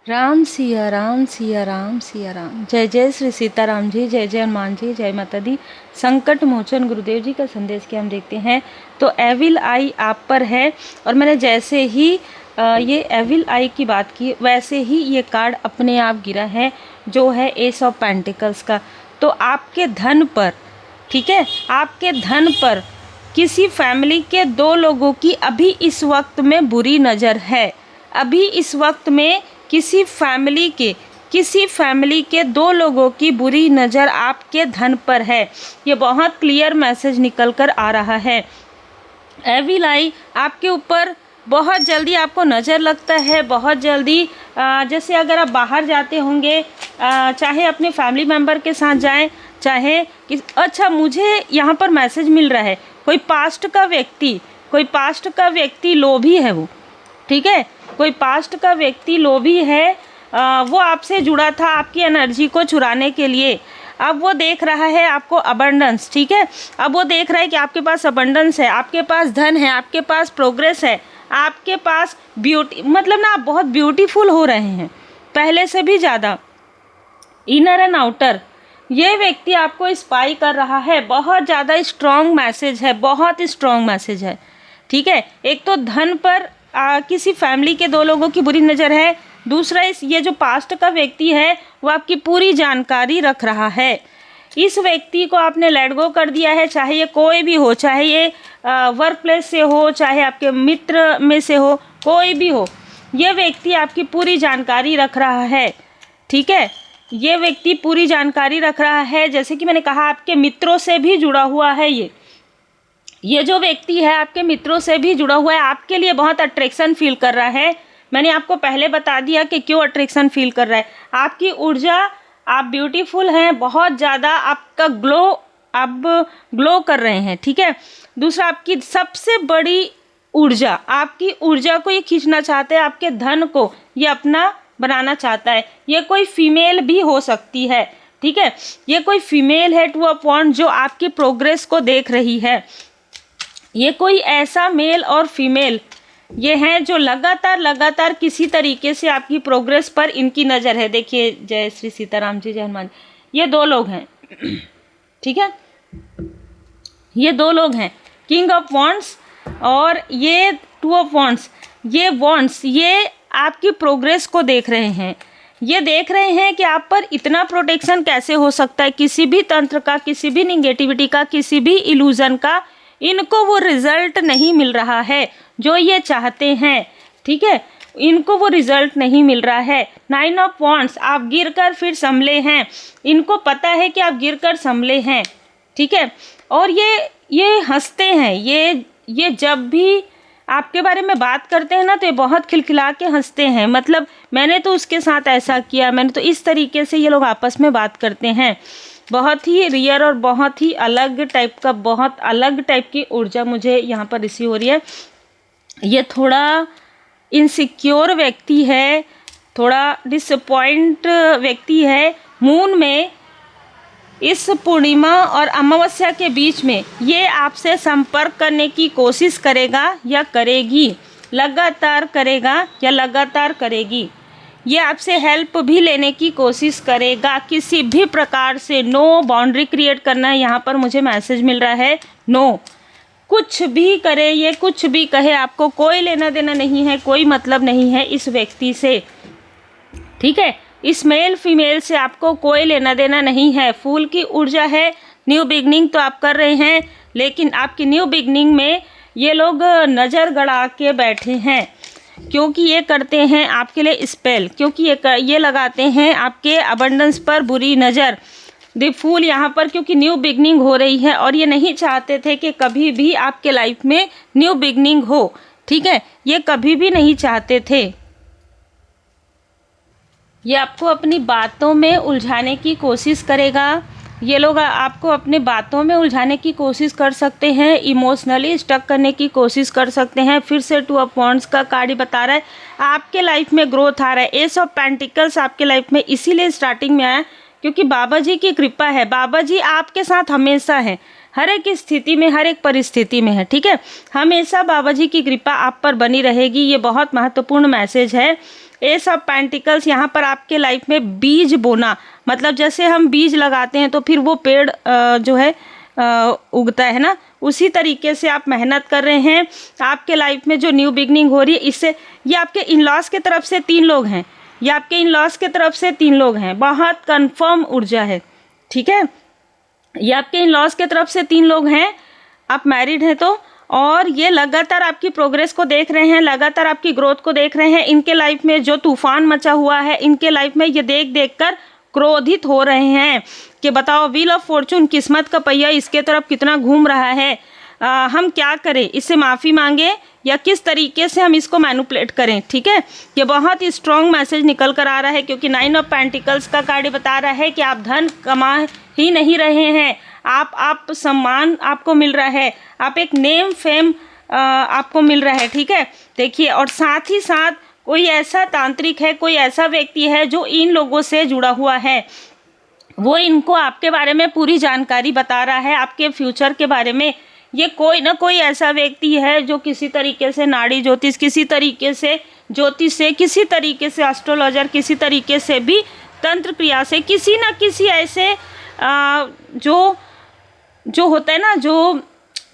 राम सिया राम सिया राम सिया राम। जय जय श्री सीताराम जी, जय जय हनुमान जी, जय माता दी। संकट मोचन गुरुदेव जी का संदेश के हम देखते हैं। तो एविल आई आप पर है, और मैंने जैसे ही ये एविल आई की बात की वैसे ही ये कार्ड अपने आप गिरा है, जो है एस ऑफ पेंटिकल्स का। तो आपके धन पर, ठीक है, आपके धन पर किसी फैमिली के दो लोगों की अभी इस वक्त में बुरी नज़र है। अभी इस वक्त में किसी फैमिली के दो लोगों की बुरी नज़र आपके धन पर है। ये बहुत क्लियर मैसेज निकल कर आ रहा है। एविल आई आपके ऊपर बहुत जल्दी आपको नज़र लगता है, बहुत जल्दी। जैसे अगर आप बाहर जाते होंगे, चाहे अपने फैमिली मेम्बर के साथ जाएं, चाहे अच्छा, मुझे यहाँ पर मैसेज मिल रहा है कोई पास्ट का व्यक्ति लोभी है वो, ठीक है, कोई पास्ट का व्यक्ति लोभी है। वो आपसे जुड़ा था आपकी एनर्जी को चुराने के लिए। अब वो देख रहा है आपको अबंडेंस, ठीक है, अब वो देख रहा है कि आपके पास अबंडेंस है, आपके पास धन है, आपके पास प्रोग्रेस है, आपके पास ब्यूटी, मतलब ना आप बहुत ब्यूटीफुल हो रहे हैं पहले से भी ज़्यादा, इनर एंड आउटर। ये व्यक्ति आपको स्पाई कर रहा है। बहुत ज़्यादा स्ट्रॉन्ग मैसेज है, बहुत स्ट्रॉन्ग मैसेज है, ठीक है। एक तो धन पर किसी फैमिली के दो लोगों की बुरी नज़र है। दूसरा, ये जो पास्ट का व्यक्ति है वो आपकी पूरी जानकारी रख रहा है। इस व्यक्ति को आपने लेट गो कर दिया है, चाहे ये कोई भी हो, चाहे ये वर्क प्लेस से हो, चाहे आपके मित्र में से हो, कोई भी हो, ये व्यक्ति आपकी पूरी जानकारी रख रहा है, ठीक है। ये व्यक्ति पूरी जानकारी रख रहा है। जैसे कि मैंने कहा, आपके मित्रों से भी जुड़ा हुआ है। ये जो व्यक्ति है आपके मित्रों से भी जुड़ा हुआ है, आपके लिए बहुत अट्रैक्शन फील कर रहा है। मैंने आपको पहले बता दिया कि क्यों अट्रैक्शन फील कर रहा है। आपकी ऊर्जा, आप ब्यूटीफुल हैं, बहुत ज़्यादा आपका ग्लो, आप ग्लो कर रहे हैं, ठीक है। दूसरा, आपकी सबसे बड़ी ऊर्जा, आपकी ऊर्जा को ये खींचना चाहते हैं, आपके धन को ये अपना बनाना चाहता है। ये कोई फीमेल भी हो सकती है, ठीक है, ये कोई फीमेल है टू अ पॉइंट जो आपकी प्रोग्रेस को देख रही है। ये कोई ऐसा मेल और फीमेल ये हैं जो लगातार किसी तरीके से आपकी प्रोग्रेस पर इनकी नज़र है। देखिए, जय श्री सीताराम जी, जय हनुमान जी। ये दो लोग हैं, ठीक है, ये दो लोग हैं, किंग ऑफ वॉन्ड्स और ये टू ऑफ वॉन्ड्स। ये वॉन्ड्स, ये आपकी प्रोग्रेस को देख रहे हैं। ये देख रहे हैं कि आप पर इतना प्रोटेक्शन कैसे हो सकता है, किसी भी तंत्र का, किसी भी निगेटिविटी का, किसी भी इल्यूजन का इनको वो रिजल्ट नहीं मिल रहा है जो ये चाहते हैं, ठीक है, इनको वो रिजल्ट नहीं मिल रहा है। 9 ऑफ वॉन्ड्स, आप गिरकर फिर संभले हैं, इनको पता है कि आप गिरकर संभले हैं, ठीक है। और ये हंसते हैं, ये जब भी आपके बारे में बात करते हैं ना, तो ये बहुत खिलखिला के हंसते हैं। मतलब मैंने तो उसके साथ ऐसा किया, मैंने तो इस तरीके से ये लोग आपस में बात करते हैं। बहुत ही रियर और बहुत ही अलग टाइप का, बहुत अलग टाइप की ऊर्जा मुझे यहाँ पर रिसीव हो रही है। ये थोड़ा इनसिक्योर व्यक्ति है, थोड़ा डिसअपॉइंट व्यक्ति है। मून में इस पूर्णिमा और अमावस्या के बीच में ये आपसे संपर्क करने की कोशिश करेगा या करेगी, लगातार करेगा या लगातार करेगी। ये आपसे हेल्प भी लेने की कोशिश करेगा किसी भी प्रकार से। नो बाउंड्री क्रिएट करना है यहाँ पर मुझे मैसेज मिल रहा है। नो, कुछ भी करे ये, कुछ भी कहे, आपको कोई लेना देना नहीं है, कोई मतलब नहीं है इस व्यक्ति से, ठीक है। इस मेल फीमेल से आपको कोई लेना देना नहीं है। फूल की ऊर्जा है, न्यू बिगनिंग तो आप कर रहे हैं, लेकिन आपकी न्यू बिगनिंग में ये लोग नज़र गड़ा के बैठे हैं, क्योंकि ये करते हैं आपके लिए स्पेल, क्योंकि ये लगाते हैं आपके अबंडेंस पर बुरी नज़र। द फूल यहाँ पर, क्योंकि न्यू बिगनिंग हो रही है और ये नहीं चाहते थे कि कभी भी आपके लाइफ में न्यू बिगनिंग हो, ठीक है, ये कभी भी नहीं चाहते थे। ये आपको अपनी बातों में उलझाने की कोशिश करेगा। ये लोग आपको अपने बातों में उलझाने की कोशिश कर सकते हैं, इमोशनली स्टक करने की कोशिश कर सकते हैं। फिर से 2 ऑफ वॉन्ड्स का कार्ड ही बता रहा है आपके लाइफ में ग्रोथ आ रहा है। एस ऑफ पेंटिकल्स आपके लाइफ में इसीलिए स्टार्टिंग में आया क्योंकि बाबा जी की कृपा है। बाबा जी आपके साथ हमेशा हैं, हर एक स्थिति में, हर एक परिस्थिति में है, ठीक है। हमेशा बाबा जी की कृपा आप पर बनी रहेगी। ये बहुत महत्वपूर्ण मैसेज है। एस ऑफ पेंटिकल्स यहाँ पर आपके लाइफ में बीज बोना, मतलब जैसे हम बीज लगाते हैं तो फिर वो पेड़ जो है उगता है ना, उसी तरीके से आप मेहनत कर रहे हैं। आपके लाइफ में जो न्यू बिगनिंग हो रही है, इससे ये आपके इन लॉज के तरफ से 3 लोग हैं, ये आपके इन लॉज के तरफ से 3 लोग हैं, बहुत कंफर्म ऊर्जा है, ठीक है। ये आपके इन लॉज के तरफ से 3 लोग हैं, आप मैरिड हैं तो, और ये लगातार आपकी प्रोग्रेस को देख रहे हैं, लगातार आपकी ग्रोथ को देख रहे हैं। इनके लाइफ में जो तूफान मचा हुआ है, इनके लाइफ में ये देख देख कर क्रोधित हो रहे हैं कि बताओ व्हील ऑफ फॉर्चून, किस्मत का पहिया इसके तरफ कितना घूम रहा है, हम क्या करें, इससे माफ़ी मांगे या किस तरीके से हम इसको मैनिपुलेट करें, ठीक है। ये बहुत ही स्ट्रॉन्ग मैसेज निकल कर आ रहा है, क्योंकि 9 ऑफ पेंटिकल्स का कार्ड बता रहा है कि आप धन कमा ही नहीं रहे हैं, आप सम्मान आपको मिल रहा है, आप एक नेम फेम आपको मिल रहा है, ठीक है। देखिए, और साथ ही साथ कोई ऐसा तांत्रिक है, कोई ऐसा व्यक्ति है जो इन लोगों से जुड़ा हुआ है, वो इनको आपके बारे में पूरी जानकारी बता रहा है, आपके फ्यूचर के बारे में। ये कोई ना कोई ऐसा व्यक्ति है जो किसी तरीके से नाड़ी ज्योतिष, किसी तरीके से ज्योतिष से, किसी तरीके से एस्ट्रोलॉजर, किसी तरीके से भी तंत्र क्रिया से, किसी न किसी ऐसे जो होता है ना, जो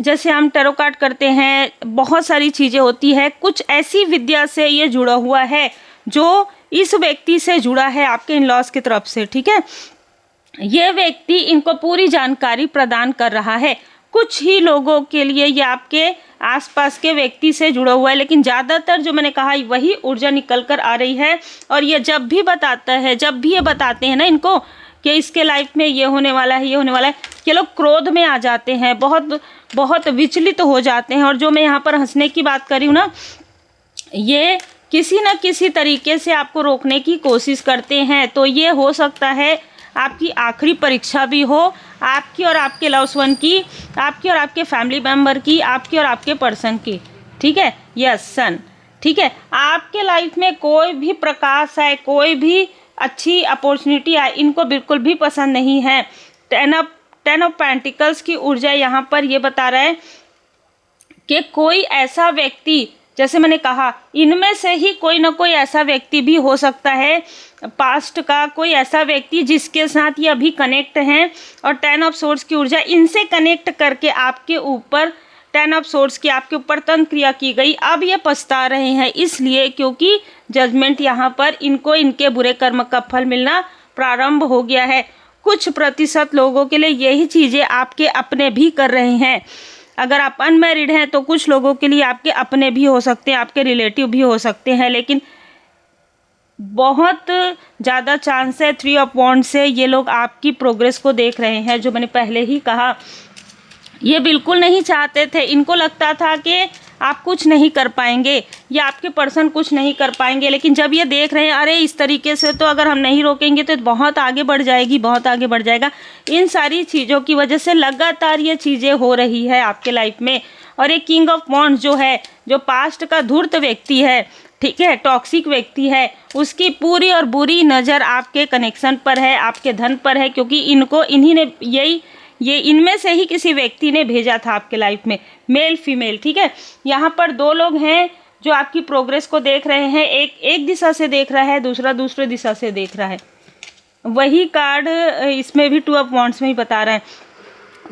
जैसे हम टैरो कार्ड करते हैं, बहुत सारी चीज़ें होती है, कुछ ऐसी विद्या से ये जुड़ा हुआ है जो इस व्यक्ति से जुड़ा है आपके इन लॉज की तरफ से, ठीक है। ये व्यक्ति इनको पूरी जानकारी प्रदान कर रहा है। कुछ ही लोगों के लिए ये आपके आसपास के व्यक्ति से जुड़ा हुआ है, लेकिन ज़्यादातर जो मैंने कहा वही ऊर्जा निकल कर आ रही है। और ये जब भी बताता है, जब भी ये बताते हैं ना इनको कि इसके लाइफ में ये होने वाला है, ये होने वाला है, ये लोग क्रोध में आ जाते हैं, बहुत विचलित हो जाते हैं। और जो मैं यहाँ पर हंसने की बात कर रही हूँ ना, ये किसी न किसी तरीके से आपको रोकने की कोशिश करते हैं। तो ये हो सकता है आपकी आखिरी परीक्षा भी हो, आपकी और आपके लव्ड वन की, आपकी और आपके फैमिली मेम्बर की, आपकी और आपके पर्सन की, ठीक है। यस सन, ठीक है। आपके लाइफ में कोई भी प्रकाश है, कोई भी अच्छी अपॉर्चुनिटी आए, इनको बिल्कुल भी पसंद नहीं है। 10 ऑफ पेंटिकल्स की ऊर्जा यहाँ पर ये बता रहा है कि कोई ऐसा व्यक्ति, जैसे मैंने कहा, इनमें से ही कोई ना कोई ऐसा व्यक्ति भी हो सकता है, पास्ट का कोई ऐसा व्यक्ति जिसके साथ ये अभी कनेक्ट हैं। और 10 ऑफ सोर्ड्स की ऊर्जा इनसे कनेक्ट करके आपके ऊपर 10 ऑफ सोर्ड्स की आपके ऊपर तंत्र क्रिया की गई। अब ये पछता रहे हैं इसलिए क्योंकि जजमेंट यहाँ पर इनको इनके बुरे कर्म का फल मिलना प्रारंभ हो गया है। कुछ प्रतिशत लोगों के लिए यही चीज़ें आपके अपने भी कर रहे हैं। अगर आप अनमैरिड हैं तो कुछ लोगों के लिए आपके अपने भी हो सकते हैं, आपके रिलेटिव भी हो सकते हैं, लेकिन बहुत ज़्यादा चांस है 3 ऑफ वॉन्ड्स से ये लोग आपकी प्रोग्रेस को देख रहे हैं। जो मैंने पहले ही कहा, ये बिल्कुल नहीं चाहते थे, इनको लगता था कि आप कुछ नहीं कर पाएंगे या आपके पर्सन कुछ नहीं कर पाएंगे, लेकिन जब ये देख रहे हैं अरे इस तरीके से तो अगर हम नहीं रोकेंगे तो बहुत आगे बढ़ जाएगी, बहुत आगे बढ़ जाएगा। इन सारी चीज़ों की वजह से लगातार ये चीज़ें हो रही है आपके लाइफ में। और एक किंग ऑफ वॉन्ड्स जो है, जो पास्ट का धूर्त व्यक्ति है, ठीक है, टॉक्सिक व्यक्ति है, उसकी पूरी और बुरी नज़र आपके कनेक्शन पर है, आपके धन पर है, क्योंकि इनको इन्हीं ने ये इनमें से ही किसी व्यक्ति ने भेजा था आपके लाइफ में, मेल फीमेल, ठीक है। यहाँ पर 2 लोग हैं जो आपकी प्रोग्रेस को देख रहे हैं। एक दिशा से देख रहा है, दूसरा दूसरे दिशा से देख रहा है। वही कार्ड इसमें भी 2 ऑफ वॉन्ड्स में ही बता रहा है।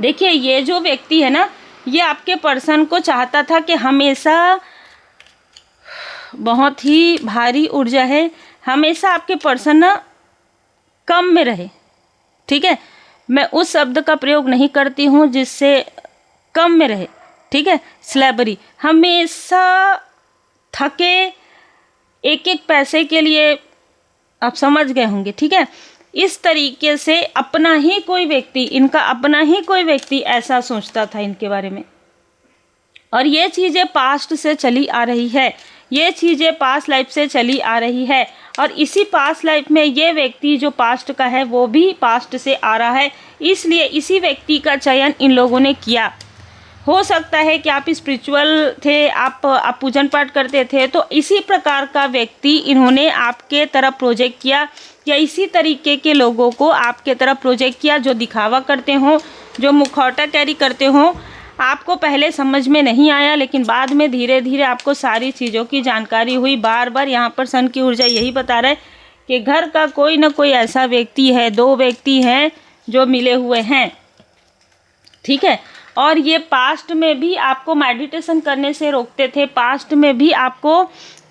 देखिए, ये जो व्यक्ति है ना, ये आपके पर्सन को चाहता था कि हमेशा, बहुत ही भारी ऊर्जा है, हमेशा आपके पर्सन ना कम में रहे, ठीक है। मैं उस शब्द का प्रयोग नहीं करती हूँ जिससे कम में रहे, ठीक है। स्लैबरी, हमेशा थके, एक एक पैसे के लिए, आप समझ गए होंगे, ठीक है। इस तरीके से अपना ही कोई व्यक्ति, इनका अपना ही कोई व्यक्ति ऐसा सोचता था इनके बारे में। और ये चीज़ें पास्ट से चली आ रही है, ये चीज़ें पास्ट लाइफ से चली आ रही है। और इसी पास्ट लाइफ में ये व्यक्ति जो पास्ट का है वो भी पास्ट से आ रहा है, इसलिए इसी व्यक्ति का चयन इन लोगों ने किया। हो सकता है कि आप स्पिरिचुअल थे, आप पूजन पाठ करते थे, तो इसी प्रकार का व्यक्ति इन्होंने आपके तरफ प्रोजेक्ट किया, या इसी तरीके के लोगों को आपके तरफ प्रोजेक्ट किया जो दिखावा करते हों, जो मुखौटा कैरी करते हों, आपको पहले समझ में नहीं आया, लेकिन बाद में धीरे धीरे आपको सारी चीज़ों की जानकारी हुई। बार बार यहाँ पर सन की ऊर्जा यही बता रहा है कि घर का कोई ना कोई ऐसा व्यक्ति है, 2 व्यक्ति हैं जो मिले हुए हैं, ठीक है। और ये पास्ट में भी आपको मेडिटेशन करने से रोकते थे, पास्ट में भी आपको,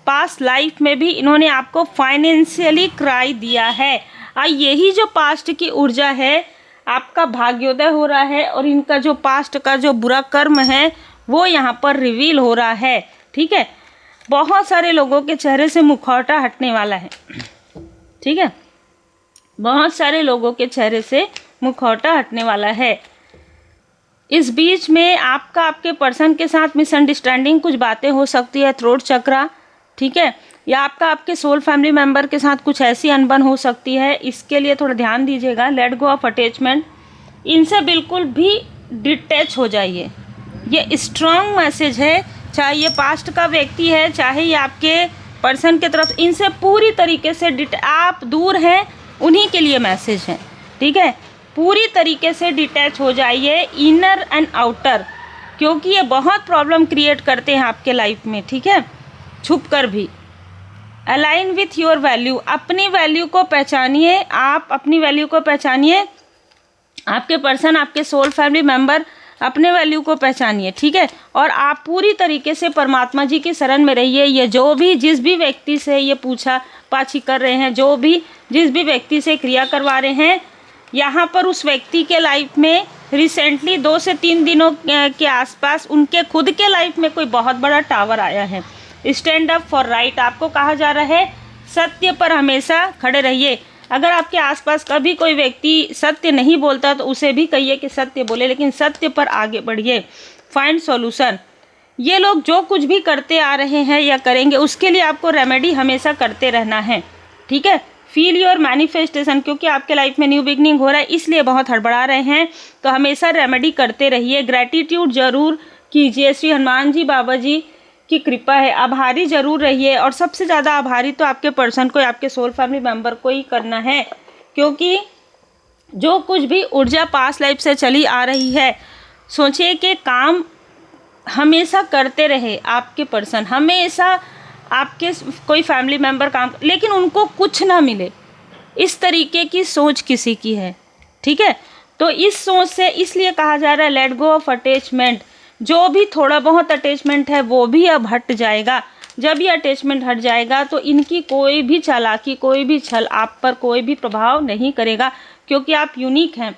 पास्ट लाइफ में भी इन्होंने आपको फाइनेंशियली क्राई दिया है। यही जो पास्ट की ऊर्जा है, आपका भाग्योदय हो रहा है और इनका जो पास्ट का जो बुरा कर्म है वो यहाँ पर रिवील हो रहा है, ठीक है। बहुत सारे लोगों के चेहरे से मुखौटा हटने वाला है, ठीक है। बहुत सारे लोगों के चेहरे से मुखौटा हटने वाला है। इस बीच में आपका आपके पर्सन के साथ मिसअंडरस्टैंडिंग, कुछ बातें हो सकती है, थ्रोट चक्रा, ठीक है, या आपका आपके सोल फैमिली मेंबर के साथ कुछ ऐसी अनबन हो सकती है। इसके लिए थोड़ा ध्यान दीजिएगा। लेट गो ऑफ अटैचमेंट, इनसे बिल्कुल भी डिटैच हो जाइए। ये स्ट्रॉन्ग मैसेज है, चाहे ये पास्ट का व्यक्ति है, चाहे ये आपके पर्सन के तरफ, इनसे पूरी तरीके से आप दूर हैं, उन्हीं के लिए मैसेज है, ठीक है। पूरी तरीके से डिटैच हो जाइए, इनर एंड आउटर, क्योंकि ये बहुत प्रॉब्लम क्रिएट करते हैं आपके लाइफ में, ठीक है, छुप कर भी। अलाइन विथ योर वैल्यू, अपनी वैल्यू को पहचानिए, आप अपनी वैल्यू को पहचानिए, आपके पर्सन, आपके सोल फैमिली मेंबर अपने वैल्यू को पहचानिए, ठीक है। और आप पूरी तरीके से परमात्मा जी की शरण में रहिए। ये जो भी, जिस भी व्यक्ति से ये पूछा पाछी कर रहे हैं, जो भी जिस भी व्यक्ति से क्रिया करवा रहे हैं, यहाँ पर उस व्यक्ति के लाइफ में रिसेंटली 2 से 3 दिनों के आसपास उनके खुद के लाइफ में कोई बहुत बड़ा टावर आया है। स्टैंड अप फॉर राइट, आपको कहा जा रहा है सत्य पर हमेशा खड़े रहिए। अगर आपके आसपास कभी कोई व्यक्ति सत्य नहीं बोलता तो उसे भी कहिए कि सत्य बोले, लेकिन सत्य पर आगे बढ़िए। फाइंड सॉल्यूशन, ये लोग जो कुछ भी करते आ रहे हैं या करेंगे, उसके लिए आपको रेमेडी हमेशा करते रहना है, ठीक है। फील योर मैनिफेस्टेशन, क्योंकि आपके लाइफ में न्यू बिगनिंग हो रहा है, इसलिए बहुत हड़बड़ा रहे हैं, तो हमेशा रेमेडी करते रहिए। ग्रैटिट्यूड जरूर कीजिए, श्री हनुमान जी बाबा जी की कृपा है, आभारी जरूर रहिए। और सबसे ज़्यादा आभारी तो आपके पर्सन को, आपके सोल फैमिली मेंबर को ही करना है, क्योंकि जो कुछ भी ऊर्जा पास्ट लाइफ से चली आ रही है, सोचिए कि काम हमेशा करते रहे आपके पर्सन, हमेशा आपके कोई फैमिली मेंबर काम, लेकिन उनको कुछ ना मिले, इस तरीके की सोच किसी की है, ठीक है। तो इस सोच से इसलिए कहा जा रहा है लेट गो ऑफ अटैचमेंट। जो भी थोड़ा बहुत अटैचमेंट है वो भी अब हट जाएगा। जब ये अटैचमेंट हट जाएगा तो इनकी कोई भी चालाकी, कोई भी छल आप पर कोई भी प्रभाव नहीं करेगा, क्योंकि आप यूनिक हैं।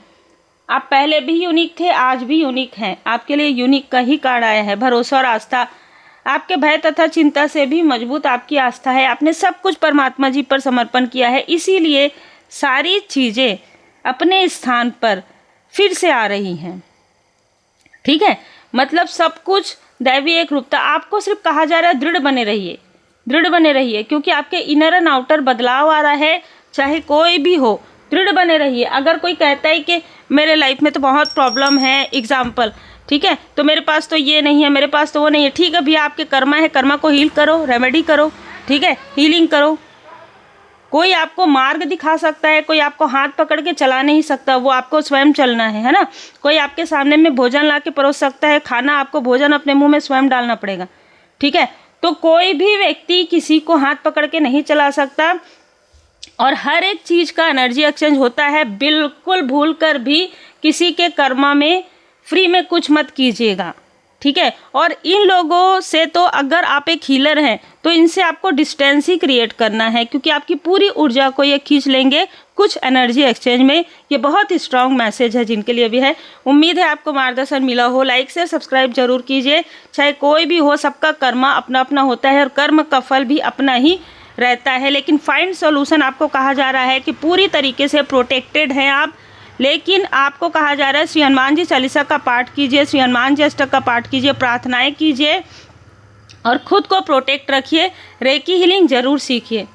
आप पहले भी यूनिक थे, आज भी यूनिक हैं। आपके लिए यूनिक का ही कार्ड आया है। भरोसा और आस्था, आपके भय तथा चिंता से भी मजबूत आपकी आस्था है। आपने सब कुछ परमात्मा जी पर समर्पण किया है, इसीलिए सारी चीज़ें अपने स्थान पर फिर से आ रही हैं, ठीक है। मतलब सब कुछ दैवी एक रूपता। आपको सिर्फ कहा जा रहा है दृढ़ बने रहिए, दृढ़ बने रहिए, क्योंकि आपके इनर एंड आउटर बदलाव आ रहा है, चाहे कोई भी हो, दृढ़ बने रहिए। अगर कोई कहता है कि मेरे लाइफ में तो बहुत प्रॉब्लम है, एग्जाम्पल, ठीक है, तो मेरे पास तो ये नहीं है, मेरे पास तो वो नहीं है, ठीक है भैया, आपके कर्मा है, कर्मा को हील करो, रेमेडी करो, ठीक है, हीलिंग करो। कोई आपको मार्ग दिखा सकता है, कोई आपको हाथ पकड़ के चला नहीं सकता, वो आपको स्वयं चलना है ना। कोई आपके सामने में भोजन ला के परोस सकता है, खाना आपको भोजन अपने मुंह में स्वयं डालना पड़ेगा, ठीक है। तो कोई भी व्यक्ति किसी को हाथ पकड़ के नहीं चला सकता, और हर एक चीज़ का एनर्जी एक्सचेंज होता है। बिल्कुल भूल कर भी किसी के कर्मा में फ्री में कुछ मत कीजिएगा, ठीक है। और इन लोगों से तो अगर आप एक हीलर हैं तो इनसे आपको डिस्टेंस ही क्रिएट करना है, क्योंकि आपकी पूरी ऊर्जा को ये खींच लेंगे कुछ एनर्जी एक्सचेंज में। ये बहुत ही स्ट्रांग मैसेज है जिनके लिए भी है। उम्मीद है आपको मार्गदर्शन मिला हो। लाइक शेयर सब्सक्राइब जरूर कीजिए। चाहे कोई भी हो, सबका कर्मा अपना अपना होता है और कर्म का फल भी अपना ही रहता है। लेकिन फाइंड सॉल्यूशन आपको कहा जा रहा है कि पूरी तरीके से प्रोटेक्टेड हैं आप, लेकिन आपको कहा जा रहा है श्री हनुमान जी चालीसा का पाठ कीजिए, श्री हनुमान जी अष्टक का पाठ कीजिए, प्रार्थनाएं कीजिए और खुद को प्रोटेक्ट रखिए। रेकी हीलिंग जरूर सीखिए।